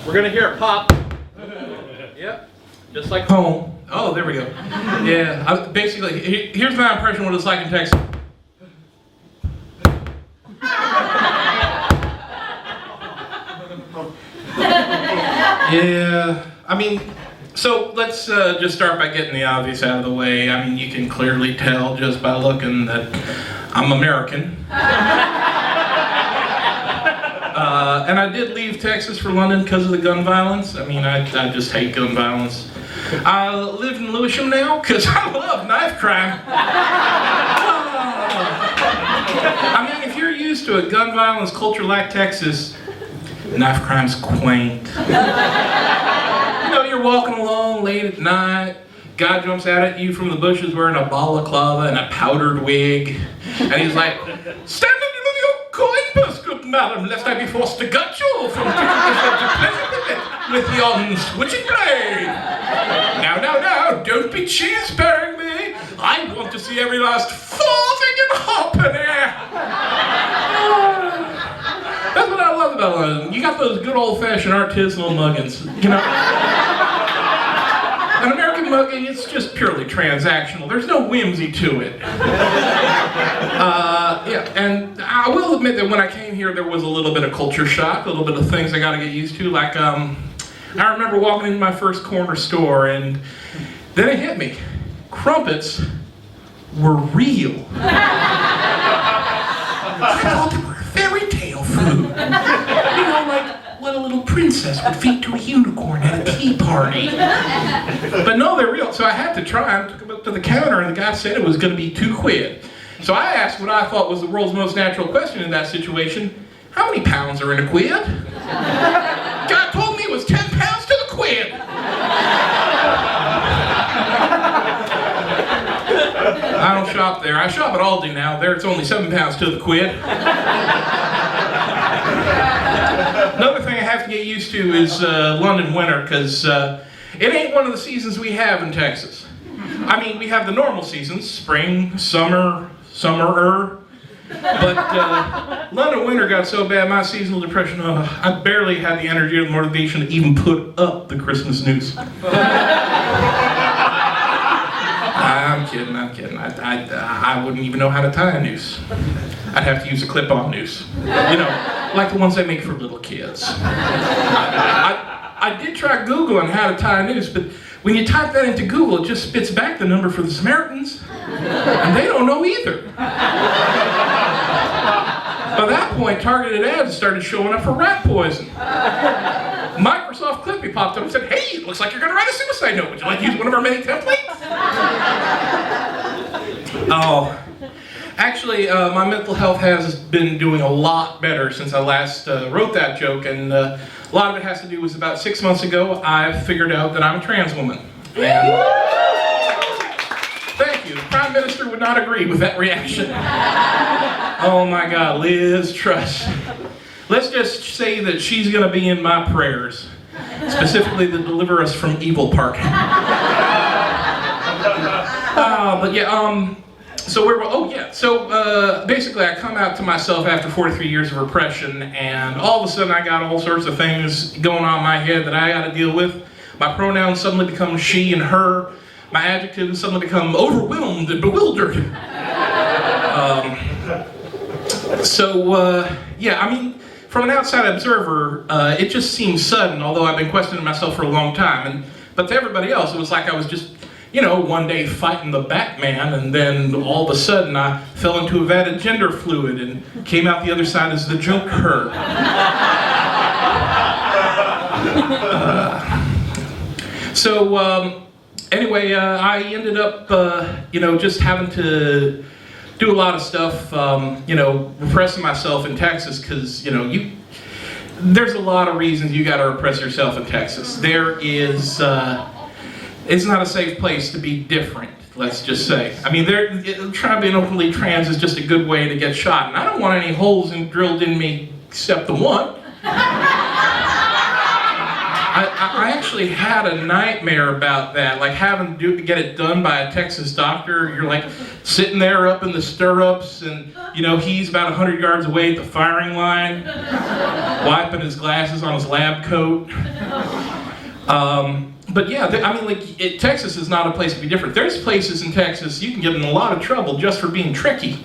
We're gonna hear it pop. Yep, just like home. Oh, there we go. Yeah, basically, here's my impression of what it's like in Texas. Yeah, I mean, so let's just start by getting the obvious out of the way. I mean, you can clearly tell just by looking that I'm American. And I did leave Texas for London because of the gun violence. I mean, I just hate gun violence. I live in Lewisham now because I love knife crime. I mean, if you're used to a gun violence culture like Texas, knife crime's quaint. You know, you're walking along late at night, guy jumps out at you from the bushes wearing a balaclava and a powdered wig, and he's like, "Stand and deliver your coin purse, good madam, lest I be forced to gut you from with yon switching blade. Now, don't be cheese-bearing me. I want to see every last farthing and halfpenny." That's what I love about London. You got those good old-fashioned artisanal muggins, you know? An American mugging, it's just purely transactional. There's no whimsy to it. Yeah, and I will admit that when I came here, there was a little bit of culture shock, a little bit of things I got to get used to. Like, I remember walking into my first corner store, and then it hit me. Crumpets were real. I thought they were fairy tale food. You know, like what a little princess would feed to a unicorn at a tea party. But no, they're real. So I had to try them. Took them up to the counter, and the guy said it was going to be £2. So I asked what I thought was the world's most natural question in that situation: how many pounds are in a quid? Guy told me it was 10 pounds to the quid. I don't shop there. I shop at Aldi now. There it's only 7 pounds to the quid. Another thing I have to get used to is London winter, because it ain't one of the seasons we have in Texas. I mean, we have the normal seasons: spring, summer, summer-er. But London winter got so bad, my seasonal depression, I barely had the energy or the motivation to even put up the Christmas news. I'm kidding. I wouldn't even know how to tie a noose. I'd have to use a clip-on noose. You know, like the ones they make for little kids. I did try Googling how to tie a noose, but when you type that into Google, it just spits back the number for the Samaritans, and they don't know either. By that point, targeted ads started showing up for rat poison. Microsoft Clippy popped up and said, "Hey, it looks like you're going to write a suicide note. Would you like to use one of our many templates?" Oh, actually, my mental health has been doing a lot better since I last wrote that joke, and a lot of it has to do with about 6 months ago, I figured out that I'm a trans woman. And thank you. The Prime Minister would not agree with that reaction. Oh my God, Liz Truss. Let's just say that she's going to be in my prayers, specifically to deliver us from Evil Park. But yeah, so basically I come out to myself after 43 years of repression, and all of a sudden I got all sorts of things going on in my head that I got to deal with. My pronouns suddenly become she and her. My adjectives suddenly become overwhelmed and bewildered. Yeah, I mean, from an outside observer, it just seems sudden, although I've been questioning myself for a long time. But to everybody else, it was like I was just, you know, one day fighting the Batman, and then all of a sudden I fell into a vat of gender fluid and came out the other side as the Joker. Anyway, I ended up, just having to do a lot of stuff, repressing myself in Texas, because, there's a lot of reasons you got to repress yourself in Texas. There is, it's not a safe place to be different, let's just say. I mean, trying to be openly trans is just a good way to get shot, and I don't want any holes drilled in me except the one. I I actually had a nightmare about that, like having to get it done by a Texas doctor. You're like sitting there up in the stirrups, and you know he's about 100 yards away at the firing line, wiping his glasses on his lab coat. But yeah, I mean, like Texas is not a place to be different. There's places in Texas you can get in a lot of trouble just for being tricky.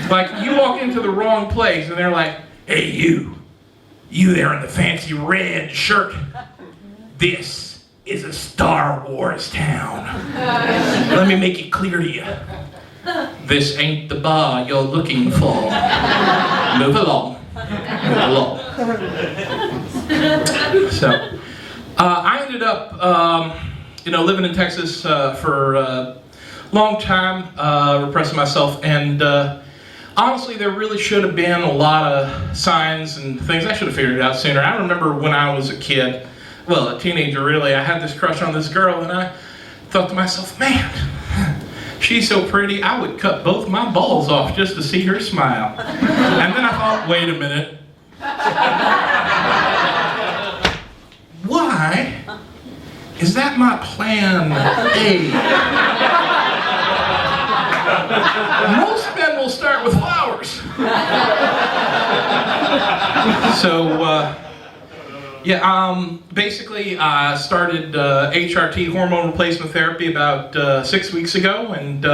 Like you walk into the wrong place, and they're like, "Hey, you there in the fancy red shirt. This is a Star Wars town. Let me make it clear to you. This ain't the bar you're looking for. Move along. Move along." So, I ended up, living in Texas for a long time, repressing myself, and honestly, there really should have been a lot of signs and things. I should have figured it out sooner. I remember when I was a kid, well, a teenager really, I had this crush on this girl, and I thought to myself, man, she's so pretty, I would cut both my balls off just to see her smile. And then I thought, wait a minute. Why is that my plan A? Most men will start with flowers. So, basically I started HRT, hormone replacement therapy, about 6 weeks ago, and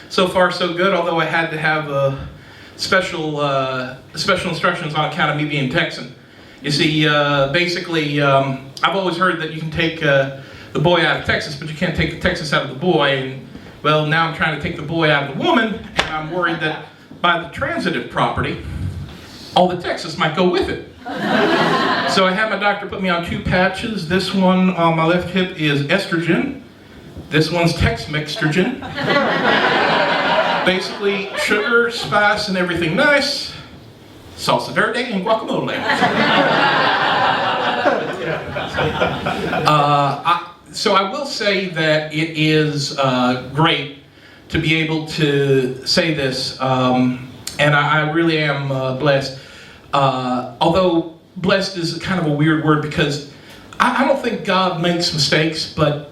so far so good, although I had to have special instructions on account of me being Texan. You see, basically, I've always heard that you can take the boy out of Texas, but you can't take the Texas out of the boy, and well, now I'm trying to take the boy out of the woman, and I'm worried that by the transitive property, all the Texas might go with it. So I had my doctor put me on 2 patches. This one on my left hip is estrogen. This one's Tex-Mextrogen. Basically, sugar, spice, and everything nice. Salsa verde and guacamole. So I will say that it is great to be able to say this, and I really am blessed. Although blessed is kind of a weird word, because I don't think God makes mistakes, but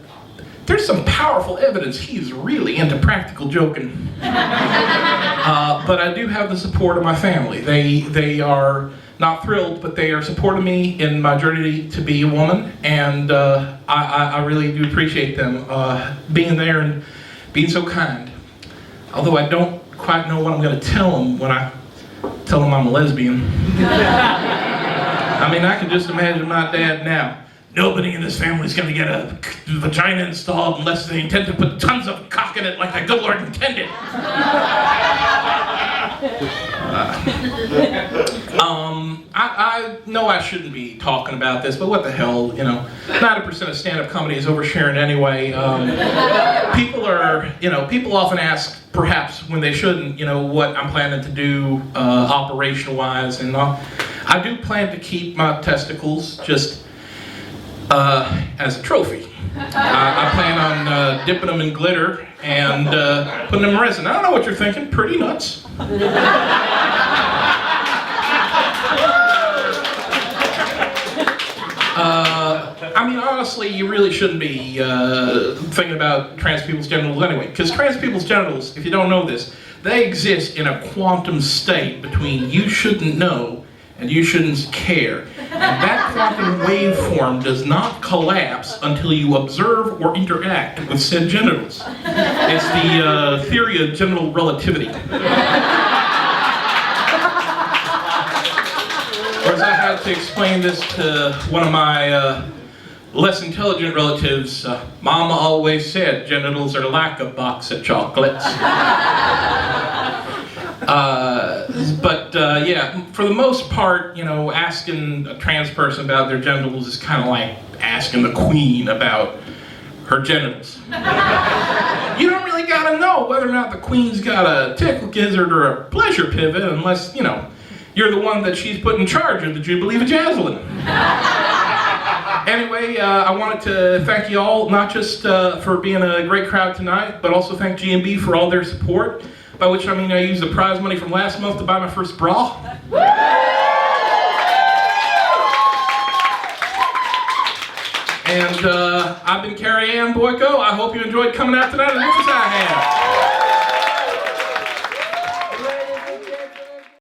there's some powerful evidence he's really into practical joking. But I do have the support of my family. They are not thrilled, but they are supporting me in my journey to be a woman, and I really do appreciate them being there and being so kind. Although I don't quite know what I'm going to tell them when I tell them I'm a lesbian. I mean, I can just imagine my dad now. Nobody in this family is going to get a vagina installed unless they intend to put tons of cock in it like the good Lord intended. I know I shouldn't be talking about this, but what the hell, 90% of stand-up comedy is oversharing anyway. People often ask, perhaps when they shouldn't, what I'm planning to do operation-wise, and I do plan to keep my testicles just as a trophy. I plan on dipping them in glitter and putting them in resin. I don't know what you're thinking, pretty nuts. I mean, honestly, you really shouldn't be thinking about trans people's genitals anyway, because trans people's genitals, if you don't know this, they exist in a quantum state between you shouldn't know and you shouldn't care. And that quantum waveform does not collapse until you observe or interact with said genitals. It's the theory of genital relativity. Whereas I had to explain this to one of my less intelligent relatives, Mama always said genitals are like a box of chocolates. Yeah, for the most part, asking a trans person about their genitals is kind of like asking the queen about her genitals. You don't really gotta know whether or not the queen's got a tickle gizzard or a pleasure pivot unless, you're the one that she's put in charge of the Jubilee Vajazzling. Anyway, I wanted to thank you all, not just for being a great crowd tonight, but also thank G&B for all their support. By which I mean I used the prize money from last month to buy my first bra. And I've been Kerry and Boyko. I hope you enjoyed coming out tonight as much as I have.